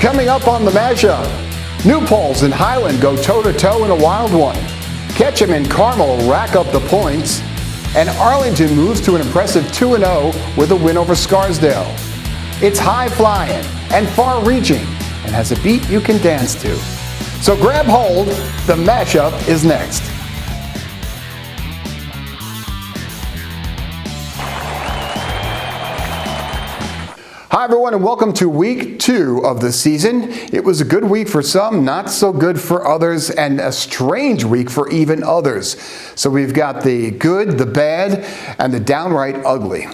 Coming up on the MashUP, New Paltz and Highland go toe-to-toe in a wild one. Ketchum and Carmel rack up the points. And Arlington moves to an impressive 2-0 with a win over Scarsdale. It's high-flying and far-reaching and has a beat you can dance to. So grab hold, the MashUP is next. Hi everyone and welcome to week 2 of the season. It was a good week for some, not so good for others, and a strange week for even others. So we've got the good, the bad, and the downright ugly.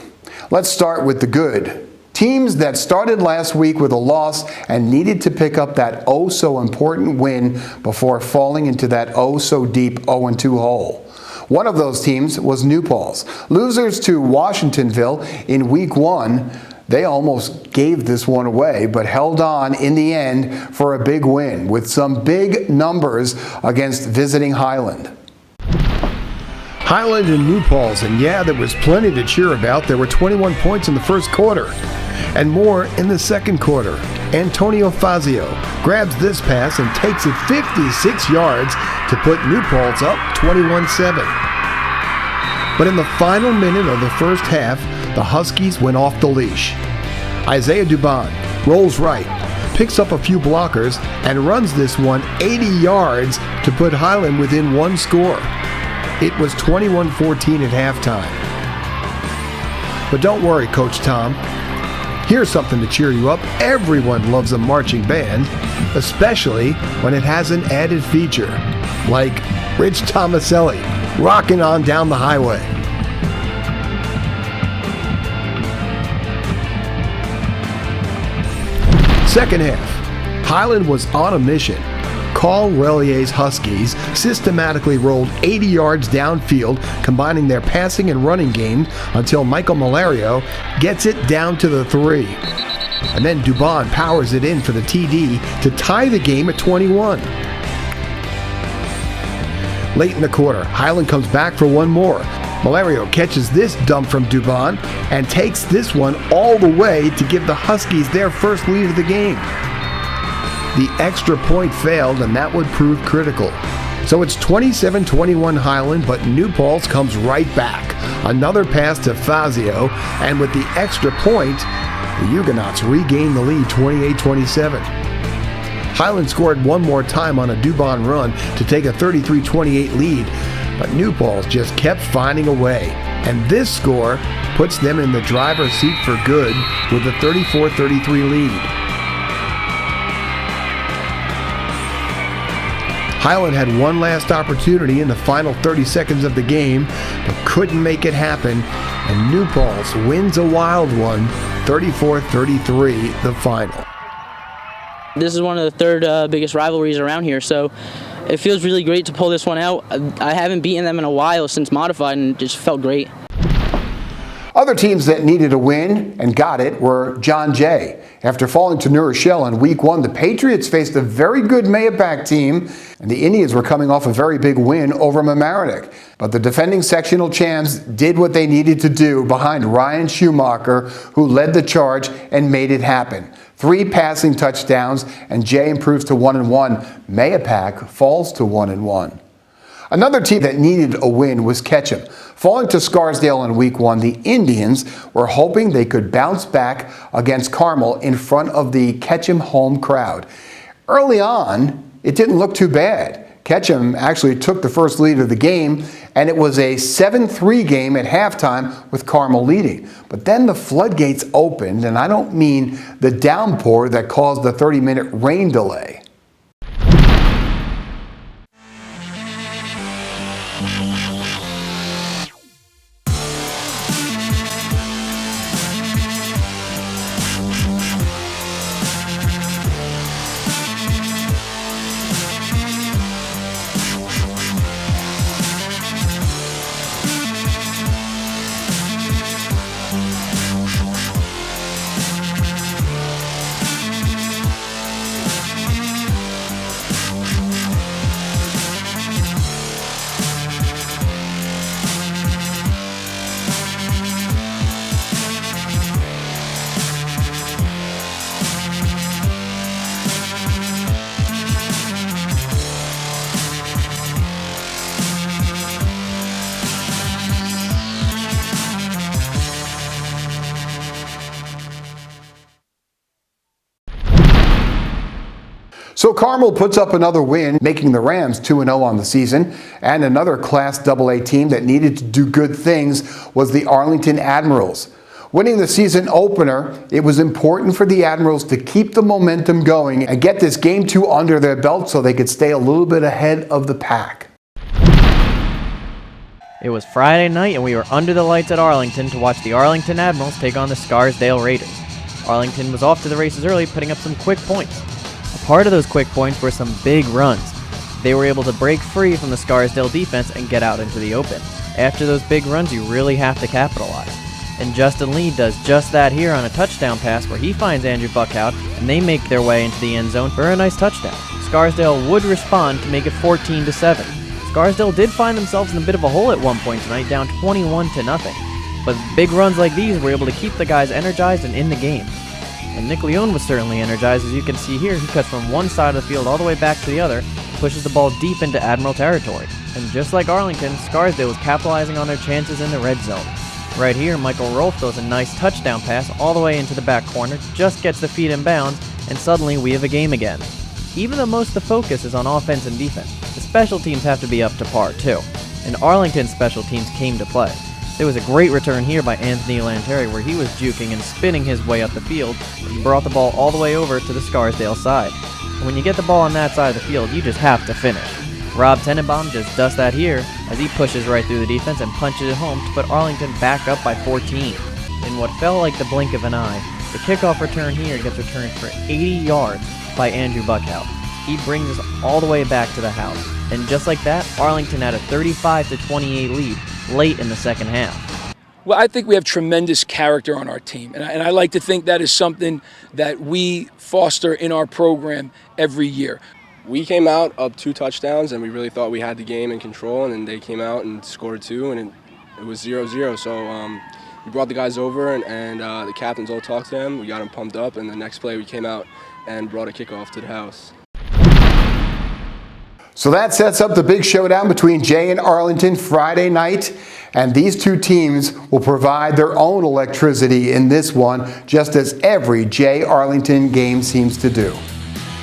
Let's start with the good. Teams that started last week with a loss and needed to pick up that oh-so-important win before falling into that oh-so-deep 0-2 hole. One of those teams was New Paltz. Losers to Washingtonville in week 1. They almost gave this one away, but held on in the end for a big win with some big numbers against visiting Highland. Highland and New Paltz, and yeah, there was plenty to cheer about. There were 21 points in the first quarter and more in the second quarter. Antonio Fazio grabs this pass and takes it 56 yards to put New Paltz up 21-7. But in the final minute of the first half, the Huskies went off the leash. Isaiah Dubon rolls right, picks up a few blockers, and runs this one 80 yards to put Highland within one score. It was 21-14 at halftime. But don't worry, Coach Tom. Here's something to cheer you up. Everyone loves a marching band, especially when it has an added feature, like Rich Tomaselli rocking on down the highway. Second half, Highland was on a mission. Carl Relier's Huskies systematically rolled 80 yards downfield, combining their passing and running game until Michael Malario gets it down to the 3. And then Dubon powers it in for the TD to tie the game at 21. Late in the quarter, Highland comes back for one more. Malario catches this dump from Dubon and takes this one all the way to give the Huskies their first lead of the game. The extra point failed, and that would prove critical. So it's 27-21 Highland, but New Paltz comes right back. Another pass to Fazio, and with the extra point, the Huguenots regain the lead 28-27. Highland scored one more time on a Dubon run to take a 33-28 lead, but New Paltz just kept finding a way, and this score puts them in the driver's seat for good with a 34-33 lead. Highland had one last opportunity in the final 30 seconds of the game, but couldn't make it happen, and New Paltz wins a wild one, 34-33, the final. This is one of the third biggest rivalries around here, so it feels really great to pull this one out. I haven't beaten them in a while since Modified, and it just felt great. Other teams that needed a win and got it were John Jay. After falling to New Rochelle in week 1, the Patriots faced a very good MashUP team, and the Indians were coming off a very big win over Mamaroneck. But the defending sectional champs did what they needed to do behind Ryan Schumacher, who led the charge and made it happen. 3 passing touchdowns, and Jay improves to 1-1. MashUP falls to 1-1. Another team that needed a win was Ketchum. Falling to Scarsdale in week 1, the Indians were hoping they could bounce back against Carmel in front of the Ketchum home crowd. Early on, it didn't look too bad. Ketchum actually took the first lead of the game, and it was a 7-3 game at halftime with Carmel leading. But then the floodgates opened, and I don't mean the downpour that caused the 30-minute rain delay. So Carmel puts up another win, making the Rams 2-0 on the season. And another Class AA team that needed to do good things was the Arlington Admirals. Winning the season opener, it was important for the Admirals to keep the momentum going and get this Game 2 under their belt so they could stay a little bit ahead of the pack. It was Friday night and we were under the lights at Arlington to watch the Arlington Admirals take on the Scarsdale Raiders. Arlington was off to the races early, putting up some quick points. A part of those quick points were some big runs. They were able to break free from the Scarsdale defense and get out into the open. After those big runs, you really have to capitalize. And Justin Lee does just that here on a touchdown pass where he finds Andrew Buckhout and they make their way into the end zone for a nice touchdown. Scarsdale would respond to make it 14-7. Scarsdale did find themselves in a bit of a hole at one point tonight, down 21-0. But big runs like these were able to keep the guys energized and in the game. And Nick Leone was certainly energized. As you can see here, he cuts from one side of the field all the way back to the other, and pushes the ball deep into Admiral territory. And just like Arlington, Scarsdale was capitalizing on their chances in the red zone. Right here, Michael Rolfe throws a nice touchdown pass all the way into the back corner, just gets the feet in bounds, and suddenly we have a game again. Even though most of the focus is on offense and defense, the special teams have to be up to par too. And Arlington's special teams came to play. There was a great return here by Anthony Lanteri where he was juking and spinning his way up the field and brought the ball all the way over to the Scarsdale side. And when you get the ball on that side of the field, you just have to finish. Rob Tenenbaum just does that here as he pushes right through the defense and punches it home to put Arlington back up by 14. In what felt like the blink of an eye, the kickoff return here gets returned for 80 yards by Andrew Buckhout. He brings us all the way back to the house. And just like that, Arlington had a 35-28 lead late in the second half. Well, I think we have tremendous character on our team, and I like to think that is something that we foster in our program every year. We came out up 2 touchdowns, and we really thought we had the game in control, and then they came out and scored 2, and it was 0-0. So we brought the guys over, and the captains all talked to them. We got them pumped up, and the next play we came out and brought a kickoff to the house. So that sets up the big showdown between Jay and Arlington Friday night. And these two teams will provide their own electricity in this one, just as every Jay Arlington game seems to do.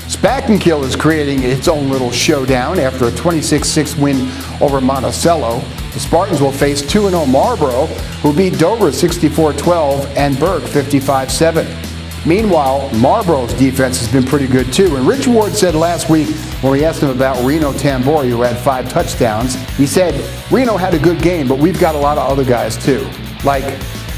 Spackenkill is creating its own little showdown after a 26-6 win over Monticello. The Spartans will face 2-0 Marlboro, who beat Dover 64-12 and Burke 55-7. Meanwhile, Marlboro's defense has been pretty good too. And Rich Ward said last week when we asked him about Reno Tambori, who had 5 touchdowns, he said, Reno had a good game, but we've got a lot of other guys too, like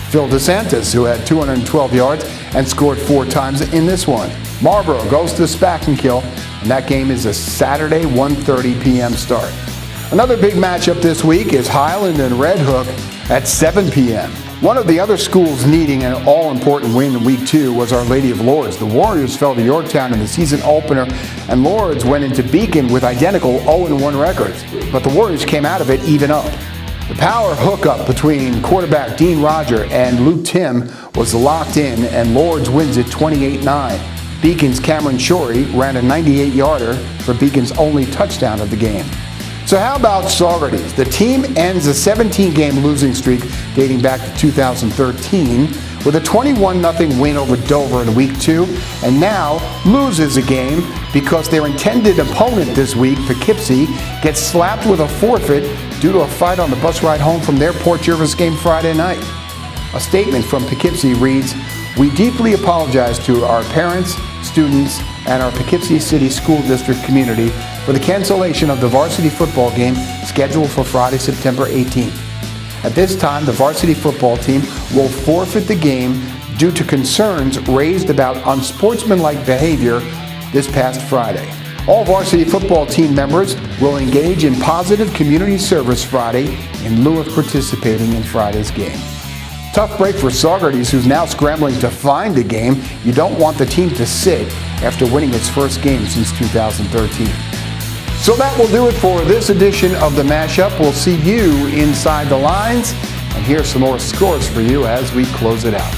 Phil DeSantis, who had 212 yards and scored 4 times in this one. Marlboro goes to Spackenkill, and that game is a Saturday 1:30 p.m. start. Another big matchup this week is Highland and Red Hook at 7 p.m. One of the other schools needing an all-important win in Week 2 was Our Lady of Lourdes. The Warriors fell to Yorktown in the season opener, and Lourdes went into Beacon with identical 0-1 records. But the Warriors came out of it even up. The power hookup between quarterback Dean Roger and Luke Tim was locked in, and Lourdes wins it 28-9. Beacon's Cameron Shorey ran a 98-yarder for Beacon's only touchdown of the game. So how about Saugerties? The team ends a 17-game losing streak dating back to 2013 with a 21-0 win over Dover in Week 2, and now loses a game because their intended opponent this week, Poughkeepsie, gets slapped with a forfeit due to a fight on the bus ride home from their Port Jervis game Friday night. A statement from Poughkeepsie reads, "We deeply apologize to our parents, students, and our Poughkeepsie City School District community for the cancellation of the varsity football game scheduled for Friday, September 18th. At this time, the varsity football team will forfeit the game due to concerns raised about unsportsmanlike behavior this past Friday. All varsity football team members will engage in positive community service Friday in lieu of participating in Friday's game." Tough break for Saugerties, who's now scrambling to find a game. You don't want the team to sit after winning its first game since 2013. So that will do it for this edition of the MashUP. We'll see you inside the lines, and here's some more scores for you as we close it out.